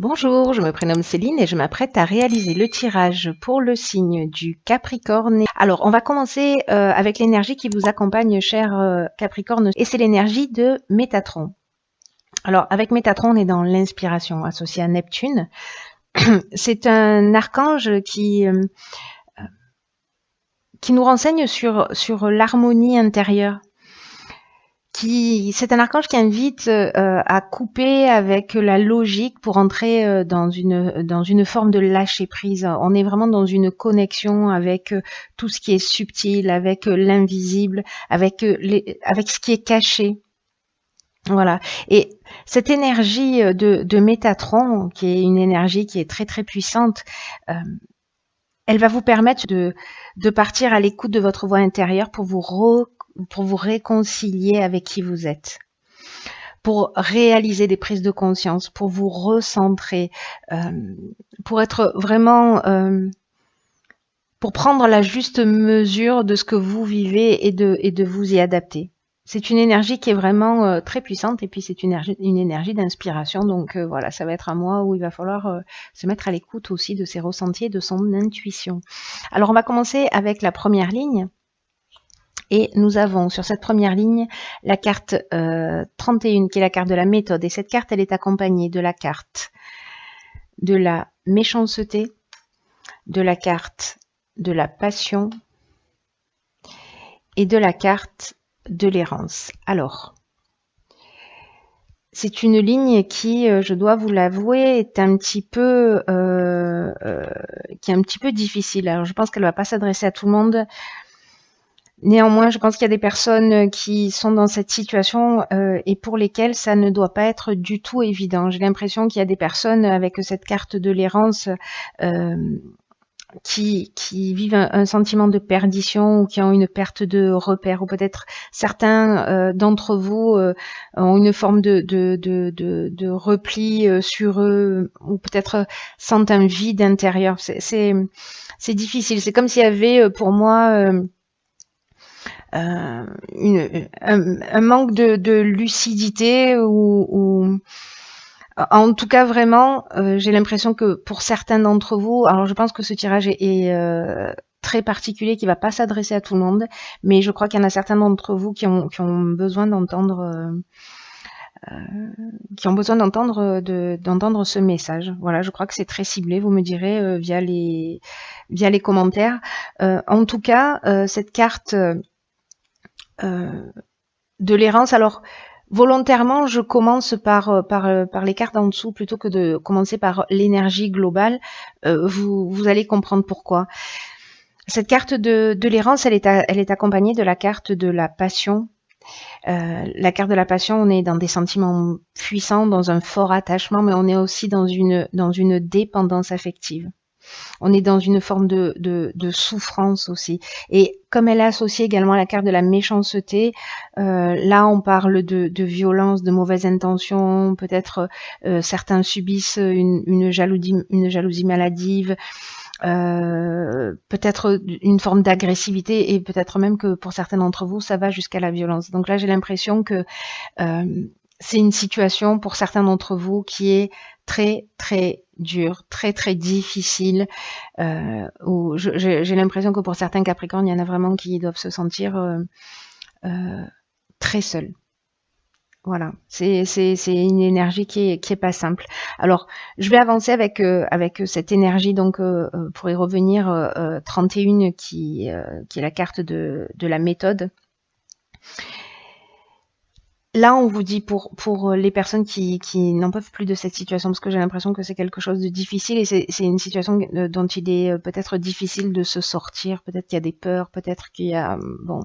Bonjour, je me prénomme Céline et je m'apprête à réaliser le tirage pour le signe du Capricorne. Alors, on va commencer avec l'énergie qui vous accompagne, cher Capricorne, et c'est l'énergie de Métatron. Alors, avec Métatron, on est dans l'inspiration associée à Neptune. C'est un archange qui nous renseigne sur l'harmonie intérieure. C'est un archange qui invite à couper avec la logique pour entrer dans une forme de lâcher prise. On est vraiment dans une connexion avec tout ce qui est subtil, avec l'invisible, avec ce qui est caché. Voilà. Et cette énergie de Métatron, qui est une énergie qui est très très puissante, elle va vous permettre de partir à l'écoute de votre voix intérieure pour vous réconcilier avec qui vous êtes, pour réaliser des prises de conscience, pour vous recentrer, pour être vraiment, pour prendre la juste mesure de ce que vous vivez et de vous y adapter. C'est une énergie qui est vraiment très puissante et puis c'est une énergie d'inspiration. Donc voilà, ça va être un mois où il va falloir se mettre à l'écoute aussi de ses ressentis et de son intuition. Alors on va commencer avec la première ligne. Et nous avons sur cette première ligne la carte 31 qui est la carte de la méthode. Et cette carte, elle est accompagnée de la carte de la méchanceté, de la carte de la passion et de la carte de l'errance. Alors, c'est une ligne qui, je dois vous l'avouer, est un petit peu difficile. Alors, je pense qu'elle ne va pas s'adresser à tout le monde. Néanmoins, je pense qu'il y a des personnes qui sont dans cette situation et pour lesquelles ça ne doit pas être du tout évident. J'ai l'impression qu'il y a des personnes avec cette carte de l'errance qui vivent un sentiment de perdition ou qui ont une perte de repère, ou peut-être certains d'entre vous ont une forme de repli sur eux, ou peut-être sentent un vide intérieur. C'est difficile. C'est comme s'il y avait pour moi un manque de lucidité ou en tout cas vraiment j'ai l'impression que pour certains d'entre vous, alors je pense que ce tirage est très particulier, qui va pas s'adresser à tout le monde, mais je crois qu'il y en a certains d'entre vous qui ont besoin d'entendre d'entendre ce message. Voilà, je crois que c'est très ciblé, vous me direz via les commentaires. En tout cas, cette carte de l'errance, alors volontairement je commence par les cartes en dessous plutôt que de commencer par l'énergie globale. Vous allez comprendre pourquoi. Cette carte de l'errance, elle est accompagnée de la carte de la passion. La carte de la passion, on est dans des sentiments puissants, dans un fort attachement, mais on est aussi dans une dépendance affective. On est dans une forme de souffrance aussi. Et comme elle est associée également à la carte de la méchanceté, là on parle de violence, de mauvaises intentions, peut-être certains subissent une jalousie maladive, peut-être une forme d'agressivité, et peut-être même que pour certains d'entre vous, ça va jusqu'à la violence. Donc là, j'ai l'impression que c'est une situation pour certains d'entre vous qui est très très dur, très très difficile, où j'ai l'impression que pour certains Capricornes, il y en a vraiment qui doivent se sentir très seuls. Voilà, c'est une énergie qui est pas simple. Alors, je vais avancer avec cette énergie, donc pour y revenir, 31 qui est la carte de la méthode. Là, on vous dit pour les personnes qui n'en peuvent plus de cette situation, parce que j'ai l'impression que c'est quelque chose de difficile et c'est une situation dont il est peut-être difficile de se sortir. Peut-être qu'il y a des peurs, peut-être qu'il y a... Bon,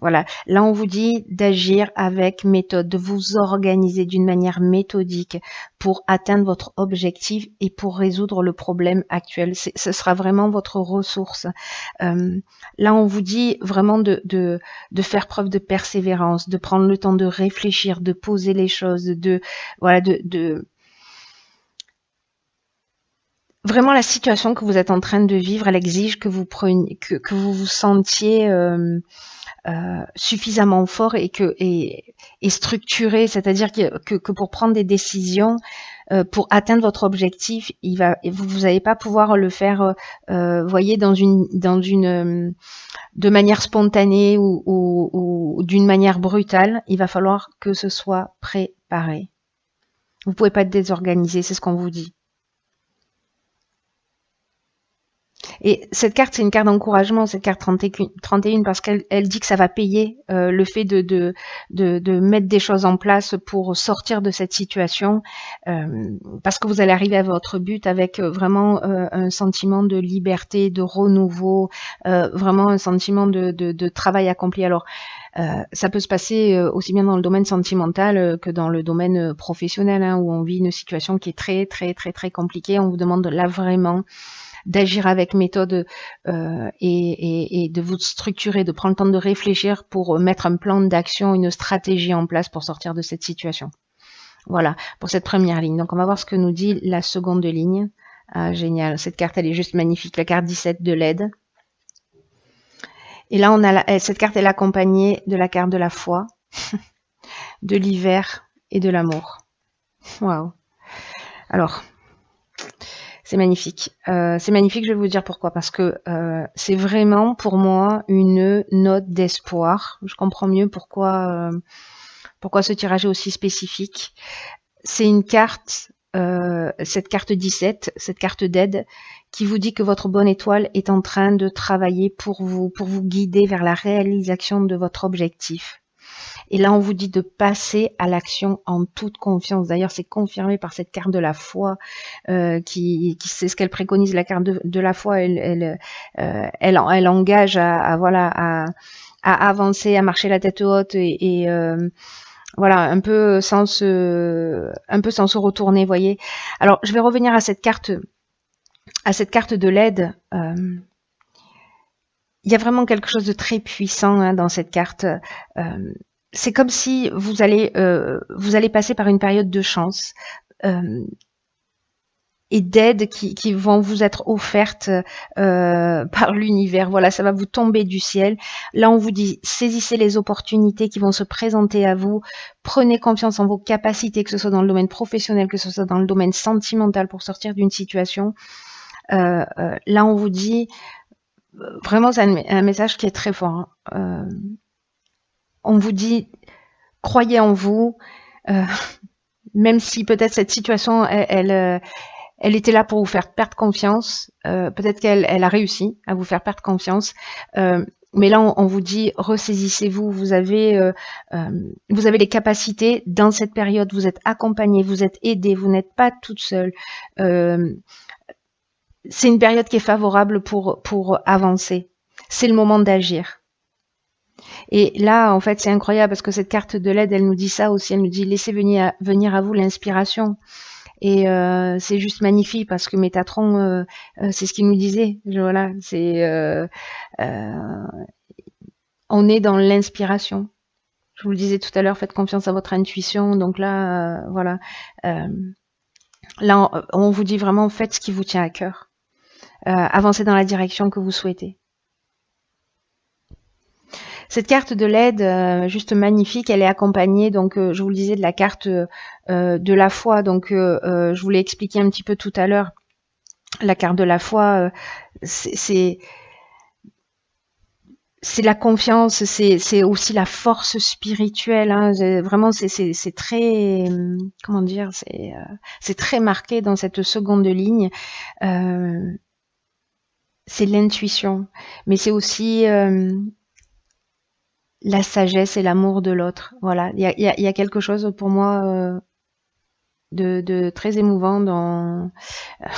voilà. Là, on vous dit d'agir avec méthode, de vous organiser d'une manière méthodique pour atteindre votre objectif et pour résoudre le problème actuel. Ce sera vraiment votre ressource. Là, on vous dit vraiment de faire preuve de persévérance, de prendre le temps de réfléchir, de poser les choses, vraiment la situation que vous êtes en train de vivre, elle exige que vous preniez, que vous vous sentiez suffisamment fort et structuré, c'est-à-dire que pour prendre des décisions, pour atteindre votre objectif, vous n'allez pas pouvoir le faire, voyez, de manière spontanée ou d'une manière brutale. Il va falloir que ce soit préparé. Vous pouvez pas être désorganisé, c'est ce qu'on vous dit. Et cette carte, c'est une carte d'encouragement, cette carte 31, parce qu'elle dit que ça va payer le fait de mettre des choses en place pour sortir de cette situation, parce que vous allez arriver à votre but avec vraiment un sentiment de liberté, de renouveau, vraiment un sentiment de travail accompli. Alors, ça peut se passer aussi bien dans le domaine sentimental que dans le domaine professionnel, hein, où on vit une situation qui est très, très, très, très compliquée. On vous demande là vraiment d'agir avec méthode et de vous structurer, de prendre le temps de réfléchir pour mettre un plan d'action, une stratégie en place pour sortir de cette situation. Voilà, pour cette première ligne. Donc, on va voir ce que nous dit la seconde ligne. Ah, génial. Cette carte, elle est juste magnifique. La carte 17 de l'aide. Et là, on a cette carte, elle est accompagnée de la carte de la foi, de l'hiver et de l'amour. Waouh. Alors, c'est magnifique. C'est magnifique, je vais vous dire pourquoi. Parce que c'est vraiment, pour moi, une note d'espoir. Je comprends mieux pourquoi ce tirage est aussi spécifique. C'est une carte, cette carte 17, cette carte d'aide, qui vous dit que votre bonne étoile est en train de travailler pour vous guider vers la réalisation de votre objectif. Et là, on vous dit de passer à l'action en toute confiance. D'ailleurs, c'est confirmé par cette carte de la foi, qui c'est ce qu'elle préconise. La carte de la foi, elle engage à avancer, à marcher la tête haute et voilà, un peu sans se retourner, voyez. Alors, je vais revenir à cette carte de l'aide. Il y a vraiment quelque chose de très puissant, hein, dans cette carte. C'est comme si vous allez passer par une période de chance et d'aide qui vont vous être offertes par l'univers. Voilà, ça va vous tomber du ciel. Là, on vous dit, saisissez les opportunités qui vont se présenter à vous. Prenez confiance en vos capacités, que ce soit dans le domaine professionnel, que ce soit dans le domaine sentimental, pour sortir d'une situation. Là, on vous dit, vraiment, c'est un message qui est très fort, hein. On vous dit, croyez en vous, même si peut-être cette situation, elle était là pour vous faire perdre confiance. Peut-être qu'elle a réussi à vous faire perdre confiance. Mais là, on vous dit, ressaisissez-vous. Vous avez les capacités dans cette période. Vous êtes accompagné, vous êtes aidé, vous n'êtes pas toute seule. C'est une période qui est favorable pour avancer. C'est le moment d'agir. Et là, en fait, c'est incroyable parce que cette carte de l'aide, elle nous dit ça aussi. Elle nous dit, laissez venir à vous l'inspiration. Et c'est juste magnifique parce que Métatron, c'est ce qu'il nous disait. Voilà, on est dans l'inspiration. Je vous le disais tout à l'heure, faites confiance à votre intuition. Donc là, voilà. Là, on vous dit vraiment, faites ce qui vous tient à cœur. Avancez dans la direction que vous souhaitez. Cette carte de l'aide, juste magnifique, elle est accompagnée, donc je vous le disais, de la carte de la foi. Donc je vous l'ai expliqué un petit peu tout à l'heure. La carte de la foi, c'est la confiance, c'est aussi la force spirituelle, hein. Vraiment, c'est très, comment dire, c'est très marqué dans cette seconde ligne. C'est l'intuition, mais c'est aussi la sagesse et l'amour de l'autre. Voilà, il y a quelque chose pour moi de très émouvant dans...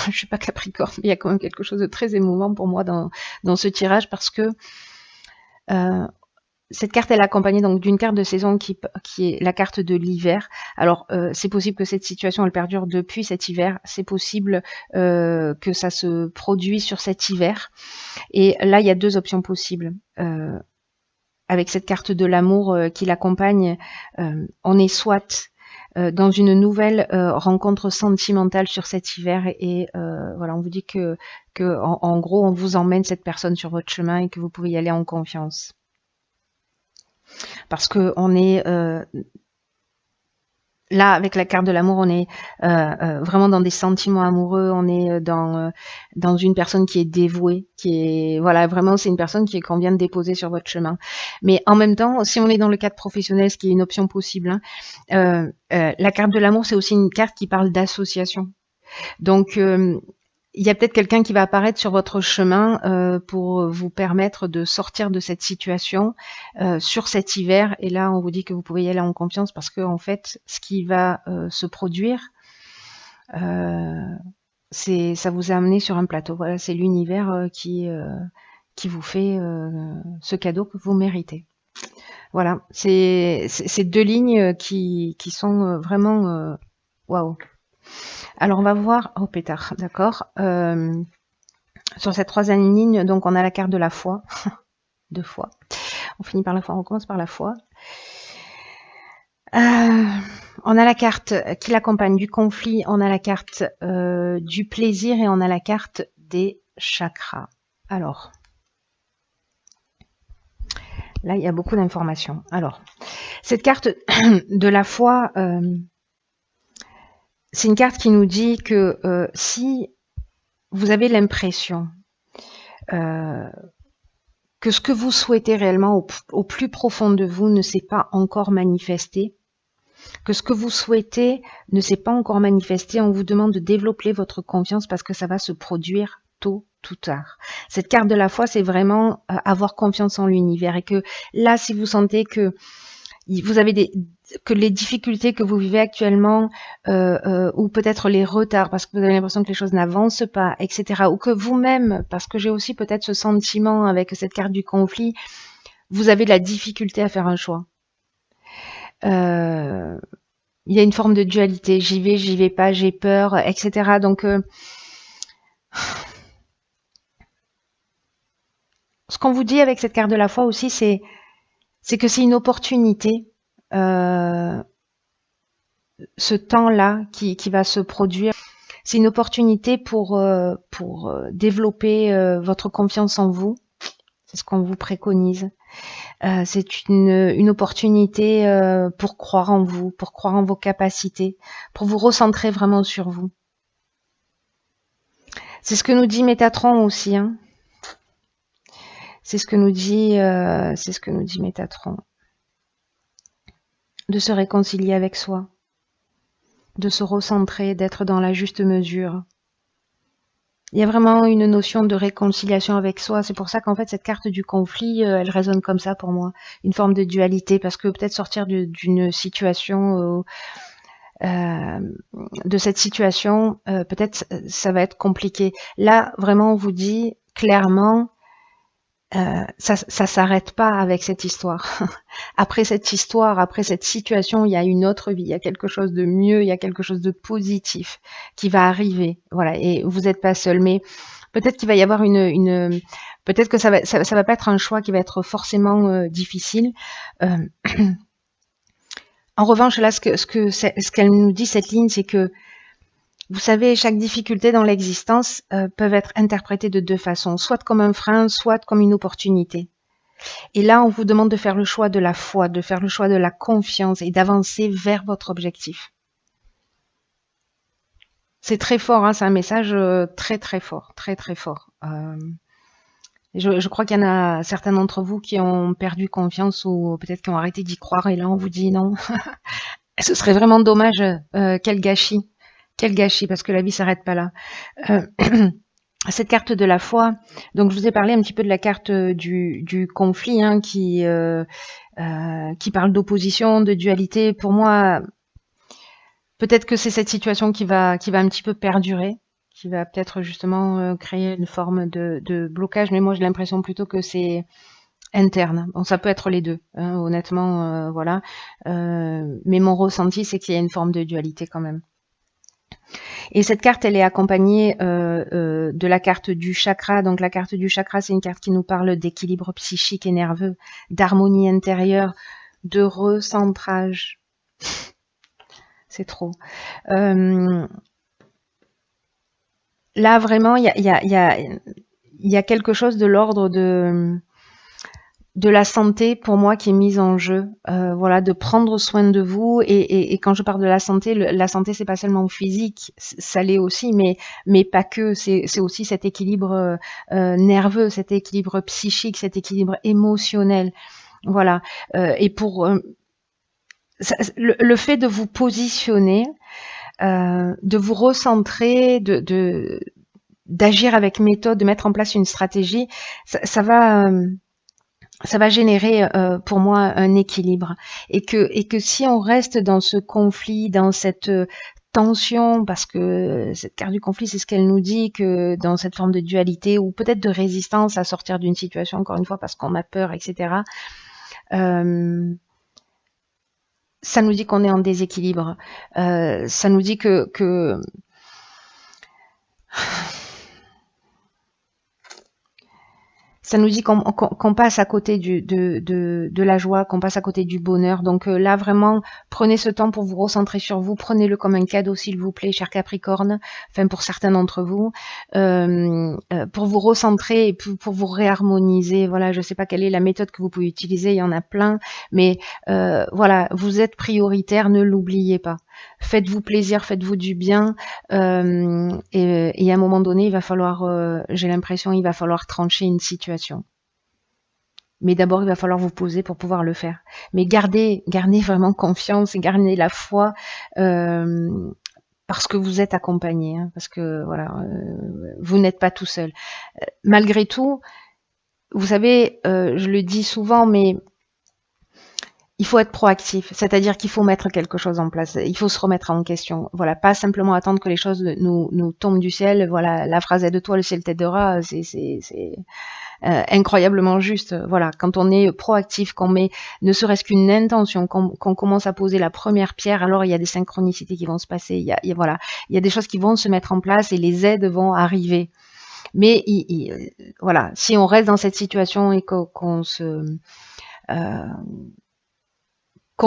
je suis pas Capricorne, mais il y a quand même quelque chose de très émouvant pour moi dans ce tirage parce que cette carte, elle est accompagnée donc d'une carte de saison qui est la carte de l'hiver. Alors, c'est possible que cette situation, elle perdure depuis cet hiver. C'est possible que ça se produit sur cet hiver. Et là, il y a deux options possibles. Avec cette carte de l'amour qui l'accompagne, on est soit dans une nouvelle rencontre sentimentale sur cet hiver et voilà, on vous dit que en gros, on vous emmène cette personne sur votre chemin et que vous pouvez y aller en confiance. Parce que on est Là, avec la carte de l'amour, on est vraiment dans des sentiments amoureux, on est dans une personne qui est dévouée, qui est voilà, vraiment c'est une personne qu'on vient de déposer sur votre chemin. Mais en même temps, si on est dans le cadre professionnel, ce qui est une option possible, hein, la carte de l'amour, c'est aussi une carte qui parle d'association. Donc il y a peut-être quelqu'un qui va apparaître sur votre chemin pour vous permettre de sortir de cette situation sur cet hiver. Et là, on vous dit que vous pouvez y aller en confiance parce que en fait, ce qui va se produire, euh, ça vous a amené sur un plateau. Voilà, c'est l'univers qui vous fait ce cadeau que vous méritez. Voilà, c'est deux lignes qui sont vraiment waouh. Alors on va voir, oh pétard, d'accord. Sur cette troisième ligne, donc on a la carte de la foi, deux fois. On finit par la foi, on commence par la foi. On a la carte qui l'accompagne du conflit, on a la carte du plaisir et on a la carte des chakras. Alors, là il y a beaucoup d'informations. Alors, cette carte de la foi, c'est une carte qui nous dit que si vous avez l'impression que ce que vous souhaitez réellement au plus profond de vous ne s'est pas encore manifesté, que ce que vous souhaitez ne s'est pas encore manifesté, on vous demande de développer votre confiance parce que ça va se produire tôt ou tard. Cette carte de la foi, c'est vraiment avoir confiance en l'univers et que là, si vous sentez que vous avez que les difficultés que vous vivez actuellement ou peut-être les retards parce que vous avez l'impression que les choses n'avancent pas, etc. Ou que vous-même, parce que j'ai aussi peut-être ce sentiment avec cette carte du conflit, vous avez de la difficulté à faire un choix. Il y a une forme de dualité, j'y vais pas, j'ai peur, etc. Donc, ce qu'on vous dit avec cette carte de la foi aussi, c'est que c'est une opportunité, ce temps-là qui va se produire. C'est une opportunité pour développer votre confiance en vous. C'est ce qu'on vous préconise. C'est une opportunité pour croire en vous, pour croire en vos capacités, pour vous recentrer vraiment sur vous. C'est ce que nous dit Métatron aussi. Hein. C'est ce que nous dit Métatron. De se réconcilier avec soi, de se recentrer, d'être dans la juste mesure. Il y a vraiment une notion de réconciliation avec soi. C'est pour ça qu'en fait, cette carte du conflit, elle résonne comme ça pour moi. Une forme de dualité, parce que peut-être sortir d'une situation, de cette situation, peut-être ça va être compliqué. Là, vraiment, on vous dit clairement, ça s'arrête pas avec cette histoire. Après cette histoire, après cette situation, il y a une autre vie, il y a quelque chose de mieux, il y a quelque chose de positif qui va arriver. Voilà, et vous n'êtes pas seul. Mais peut-être qu'il va y avoir peut-être que ça va pas être un choix qui va être forcément difficile. En revanche, là, ce qu'elle nous dit, cette ligne, c'est que vous savez, chaque difficulté dans l'existence peut être interprétée de deux façons, soit comme un frein, soit comme une opportunité. Et là, on vous demande de faire le choix de la foi, de faire le choix de la confiance et d'avancer vers votre objectif. C'est très fort, hein, c'est un message très très fort, très très fort. Je crois qu'il y en a certains d'entre vous qui ont perdu confiance ou peut-être qui ont arrêté d'y croire et là on vous dit non. Ce serait vraiment dommage, quel gâchis. Quel gâchis, parce que la vie s'arrête pas là. Cette carte de la foi, donc je vous ai parlé un petit peu de la carte du conflit, hein, qui parle d'opposition, de dualité. Pour moi, peut-être que c'est cette situation qui va un petit peu perdurer, qui va peut-être justement créer une forme de blocage, mais moi j'ai l'impression plutôt que c'est interne. Bon, ça peut être les deux, hein, honnêtement, voilà. Mais mon ressenti, c'est qu'il y a une forme de dualité quand même. Et cette carte, elle est accompagnée de la carte du chakra. Donc la carte du chakra, c'est une carte qui nous parle d'équilibre psychique et nerveux, d'harmonie intérieure, de recentrage. C'est trop. Là, vraiment, il y a quelque chose de l'ordre de de la santé pour moi qui est mise en jeu. Voilà, de prendre soin de vous. Et quand je parle de la santé, c'est pas seulement physique, ça l'est aussi, mais pas que. C'est aussi cet équilibre nerveux, cet équilibre psychique, cet équilibre émotionnel. Voilà. Et pour le fait de vous positionner, de vous recentrer, d'agir avec méthode, de mettre en place une stratégie, ça va générer pour moi un équilibre. Et que si on reste dans ce conflit, dans cette tension, parce que cette carte du conflit, c'est ce qu'elle nous dit, que dans cette forme de dualité ou peut-être de résistance à sortir d'une situation, encore une fois, parce qu'on a peur, etc., ça nous dit qu'on est en déséquilibre. Ça nous dit que ça nous dit qu'on passe à côté de la joie, qu'on passe à côté du bonheur. Donc là, vraiment, prenez ce temps pour vous recentrer sur vous. Prenez-le comme un cadeau, s'il vous plaît, cher Capricorne, enfin pour certains d'entre vous, pour vous recentrer et pour vous réharmoniser. Voilà, je ne sais pas quelle est la méthode que vous pouvez utiliser, il y en a plein, mais voilà, vous êtes prioritaire, ne l'oubliez pas. Faites-vous plaisir, faites-vous du bien, et à un moment donné, il va falloir, j'ai l'impression, il va falloir trancher une situation. Mais d'abord, il va falloir vous poser pour pouvoir le faire. Mais gardez vraiment confiance et gardez la foi, parce que vous êtes accompagné, hein, parce que voilà, vous n'êtes pas tout seul. Malgré tout, vous savez, je le dis souvent, mais il faut être proactif, c'est-à-dire qu'il faut mettre quelque chose en place, il faut se remettre en question. Voilà, pas simplement attendre que les choses nous tombent du ciel. Voilà, la phrase aide-toi, le ciel t'aidera, c'est incroyablement juste. Voilà, quand on est proactif, qu'on met ne serait-ce qu'une intention, qu'on commence à poser la première pierre, alors il y a des synchronicités qui vont se passer. Il y a des choses qui vont se mettre en place et les aides vont arriver. Mais voilà, si on reste dans cette situation et qu'on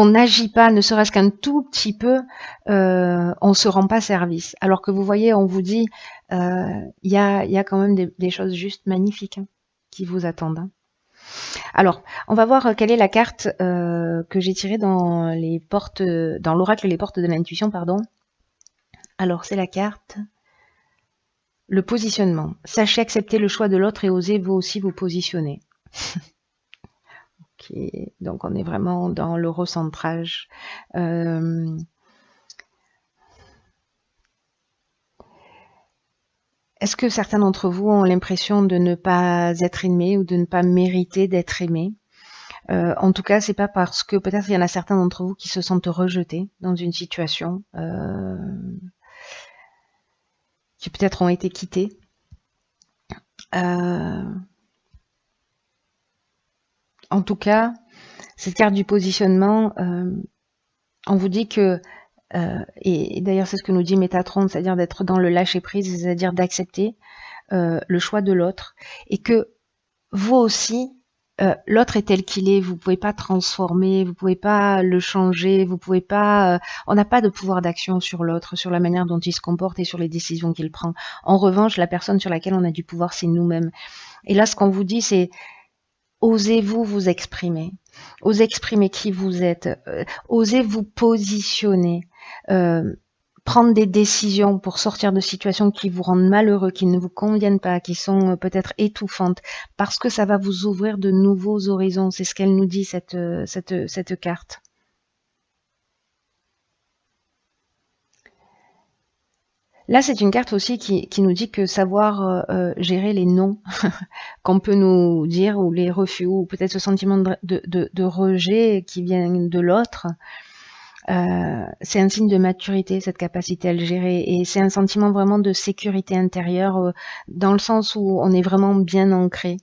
n'agit pas, ne serait-ce qu'un tout petit peu, on se rend pas service. Alors que vous voyez, on vous dit, il y a quand même des choses juste magnifiques, hein, qui vous attendent, hein. Alors, on va voir quelle est la carte que j'ai tirée dans l'oracle Les Portes de l'Intuition, pardon. Alors, c'est la carte le positionnement. Sachez accepter le choix de l'autre et osez vous aussi vous positionner. Donc on est vraiment dans le recentrage. Est-ce que certains d'entre vous ont l'impression de ne pas être aimés ou de ne pas mériter d'être aimés? En tout cas, c'est pas parce que peut-être il y en a certains d'entre vous qui se sentent rejetés dans une situation, qui peut-être ont été quittés. En tout cas, cette carte du positionnement, on vous dit que, et d'ailleurs c'est ce que nous dit Métatron, c'est-à-dire d'être dans le lâcher-prise, c'est-à-dire d'accepter le choix de l'autre, et que vous aussi, l'autre est tel qu'il est, vous pouvez pas transformer, vous pouvez pas le changer, vous pouvez pas, on n'a pas de pouvoir d'action sur l'autre, sur la manière dont il se comporte et sur les décisions qu'il prend. En revanche, la personne sur laquelle on a du pouvoir, c'est nous-mêmes. Et là, ce qu'on vous dit, c'est osez-vous vous exprimer, osez exprimer qui vous êtes, osez vous positionner, prendre des décisions pour sortir de situations qui vous rendent malheureux, qui ne vous conviennent pas, qui sont peut-être étouffantes, parce que ça va vous ouvrir de nouveaux horizons. C'est ce qu'elle nous dit, cette carte. Là, c'est une carte aussi qui nous dit que savoir gérer les non qu'on peut nous dire, ou les refus, ou peut-être ce sentiment de rejet qui vient de l'autre, c'est un signe de maturité, cette capacité à le gérer. Et c'est un sentiment vraiment de sécurité intérieure, dans le sens où on est vraiment bien ancré.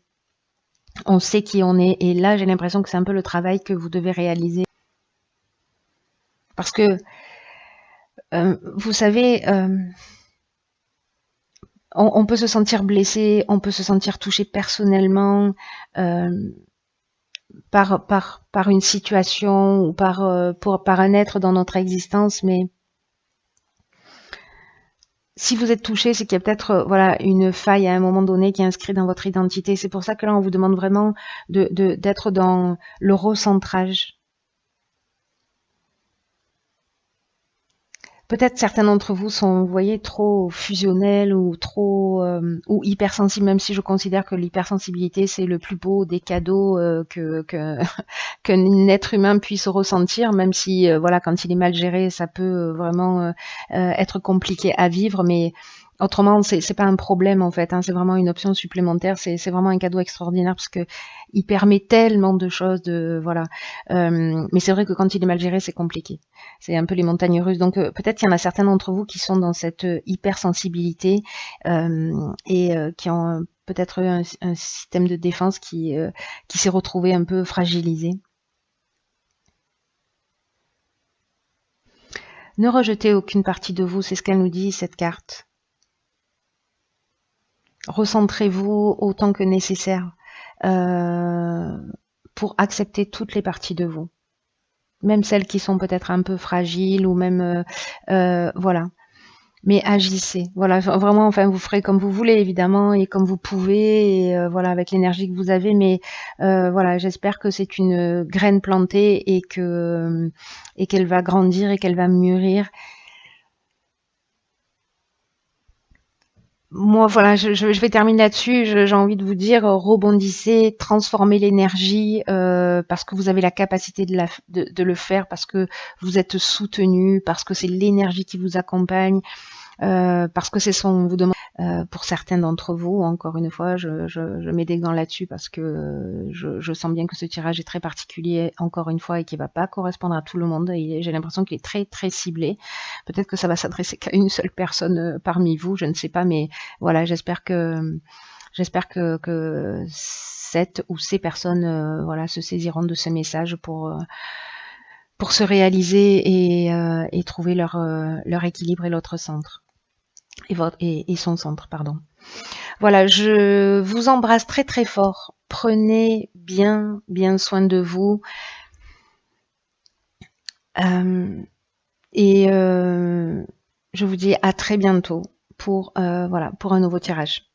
On sait qui on est. Et là, j'ai l'impression que c'est un peu le travail que vous devez réaliser. Parce que, vous savez, on peut se sentir blessé, on peut se sentir touché personnellement par une situation ou par un être dans notre existence, mais si vous êtes touché, c'est qu'il y a peut-être voilà une faille à un moment donné qui est inscrite dans votre identité. C'est pour ça que là, on vous demande vraiment d'être dans le recentrage. Peut-être certains d'entre vous sont, vous voyez, trop fusionnels ou trop ou hypersensibles, même si je considère que l'hypersensibilité c'est le plus beau des cadeaux qu'un être humain puisse ressentir, même si voilà, quand il est mal géré, ça peut vraiment être compliqué à vivre, mais autrement, c'est pas un problème en fait, hein, c'est vraiment une option supplémentaire, c'est vraiment un cadeau extraordinaire parce que il permet tellement de choses, de voilà. Mais c'est vrai que quand il est mal géré, c'est compliqué. C'est un peu les montagnes russes. Donc peut-être qu'il y en a certains d'entre vous qui sont dans cette hypersensibilité et qui ont peut-être eu un système de défense qui s'est retrouvé un peu fragilisé. Ne rejetez aucune partie de vous, c'est ce qu'elle nous dit, cette carte. Recentrez-vous autant que nécessaire euh, pour accepter toutes les parties de vous, même celles qui sont peut-être un peu fragiles ou même voilà. Mais agissez, voilà, vraiment, enfin, vous ferez comme vous voulez évidemment et comme vous pouvez, et, voilà, avec l'énergie que vous avez. Mais voilà, j'espère que c'est une graine plantée et qu'elle va grandir et qu'elle va mûrir. Moi, voilà, je vais terminer là-dessus. J'ai envie de vous dire, rebondissez, transformez l'énergie parce que vous avez la capacité de le faire, parce que vous êtes soutenu, parce que c'est l'énergie qui vous accompagne, parce que c'est son vous demande. Pour certains d'entre vous, encore une fois, je mets des gants là-dessus parce que je sens bien que ce tirage est très particulier, encore une fois, et qui va pas correspondre à tout le monde. Et j'ai l'impression qu'il est très très ciblé. Peut-être que ça va s'adresser qu'à une seule personne parmi vous, je ne sais pas, mais voilà, j'espère que cette ou ces personnes voilà se saisiront de ce message pour se réaliser et trouver leur équilibre et l'autre centre et son centre, pardon. Voilà, je vous embrasse très très fort. Prenez bien bien soin de vous euh, et je vous dis à très bientôt pour voilà pour un nouveau tirage.